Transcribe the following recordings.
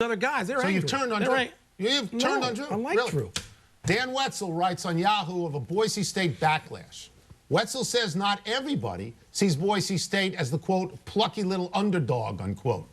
other guys. They're angry. You've turned on Drew. You've turned on Drew. I like really? Drew. Dan Wetzel writes on Yahoo of a Boise State backlash. Wetzel says not everybody sees Boise State as the, quote, plucky little underdog, unquote.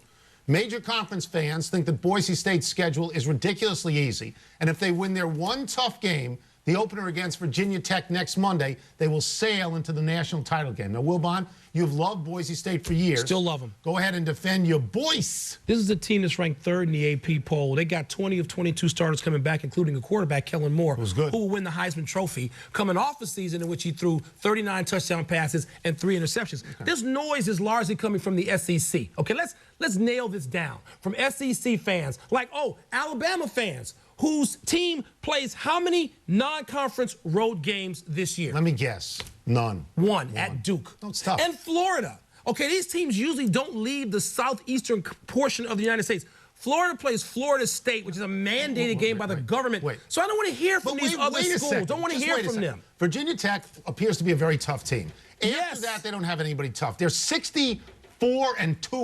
Major conference fans think that Boise State's schedule is ridiculously easy, and if they win their one tough game, the opener against Virginia Tech next Monday, they will sail into the national title game. Now, Wilbon, you've loved Boise State for years. Still love them. Go ahead and defend your boys. This is a team that's ranked third in the AP poll. They got 20 of 22 starters coming back, including a quarterback, Kellen Moore, who will win the Heisman Trophy, coming off a season in which he threw 39 touchdown passes and 3 interceptions. Okay. This noise is largely coming from the SEC. Okay, let's nail this down. From SEC fans, like, oh, Alabama fans, whose team plays how many non-conference road games this year? Let me guess. None. One at Duke. Don't stop. And Florida. Okay, these teams usually don't leave the southeastern portion of the United States. Florida plays Florida State, which is a mandated game by the government. So I don't want to hear from these other schools. Don't want to hear from them. Virginia Tech appears to be a very tough team. After that, they don't have anybody tough. They're 64-2,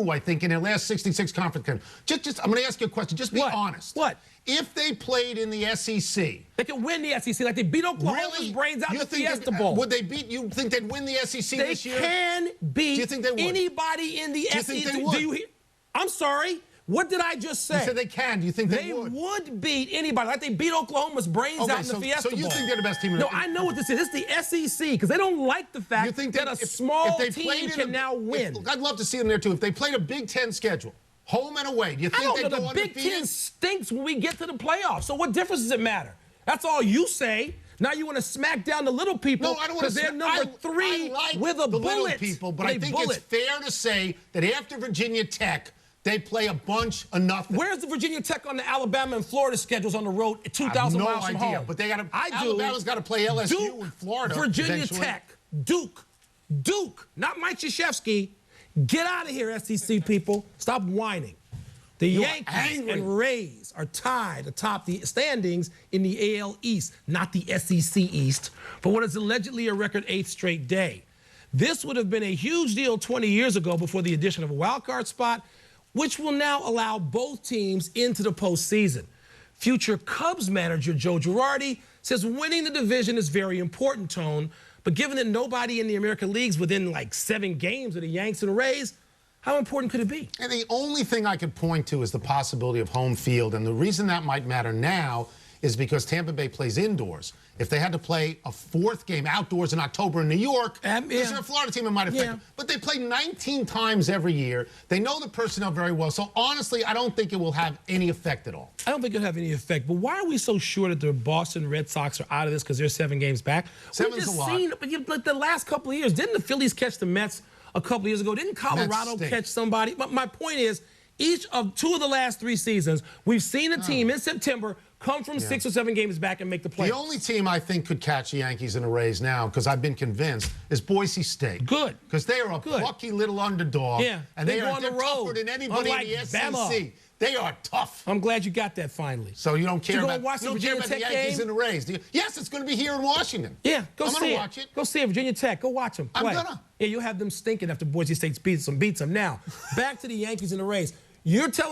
I think, in their last 66 conference games. I'm going to ask you a question. Just be honest. What? If they played in the SEC, they could win the SEC like they beat Oklahoma's brains out in the Fiesta Bowl. Would they beat? You think they'd win the SEC this year? They can beat Do you think they would? Anybody in the SEC. Do you think they would? Do you hear? I'm sorry. What did I just say? You said they can. Do you think they would? They would beat anybody. Like they beat Oklahoma's brains out in the Fiesta Bowl. So you think they're the best team in the No, I know what this is. This is the SEC because they don't like the fact that a small team can now win. I'd love to see them there, too. If they played a Big Ten schedule, home and away, do you think they'd go undefeated? The Big Ten stinks when we get to the playoffs. So what difference does it matter? That's all you say. Now you want to smack down the little people because they're number 3 with a bullet. Little people, but I think it's fair to say that after Virginia Tech, they play a bunch of nothing. Where's the Virginia Tech on the Alabama and Florida schedules on the road 2,000 miles from home? No idea, but they got to. Alabama's got to play LSU and Florida. Virginia Tech, Duke, not Mike Krzyzewski. Get out of here, SEC people. Stop whining. The Yankees and Rays are tied atop the standings in the AL East, not the SEC East, for what is allegedly a record 8th straight day. This would have been a huge deal 20 years ago before the addition of a wild card spot, which will now allow both teams into the postseason. Future Cubs manager Joe Girardi says winning the division is very important, Tone, but given that nobody in the American League's within like 7 games of the Yanks and Rays, how important could it be? And the only thing I could point to is the possibility of home field, and the reason that might matter now is because Tampa Bay plays indoors. If they had to play a 4th game outdoors in October in New York, there's a Florida team it might affect them. But they play 19 times every year. They know the personnel very well. So, honestly, I don't think it will have any effect at all. I don't think it'll have any effect. But why are we so sure that the Boston Red Sox are out of this because they're 7 games back? 7's a lot. But the last couple of years, didn't the Phillies catch the Mets a couple of years ago? Didn't Colorado catch somebody? But my point is, each of 2 of the last 3 seasons, we've seen a team in September come from 6 or 7 games back and make the playoffs. The only team I think could catch the Yankees and the Rays now, because I've been convinced, is Boise State. Good. Because they are a plucky little underdog. Yeah. And they're tougher than anybody in the SEC. They are tough. I'm glad you got that finally. So you don't care about the Yankees and the Rays, do you? Yes, it's going to be here in Washington. Yeah, go see it. I'm going to watch it. Go see it, Virginia Tech. Go watch them play. I'm going to. Yeah, you'll have them stinking after Boise State beats them. Now, back to the Yankees and the Rays. You're telling me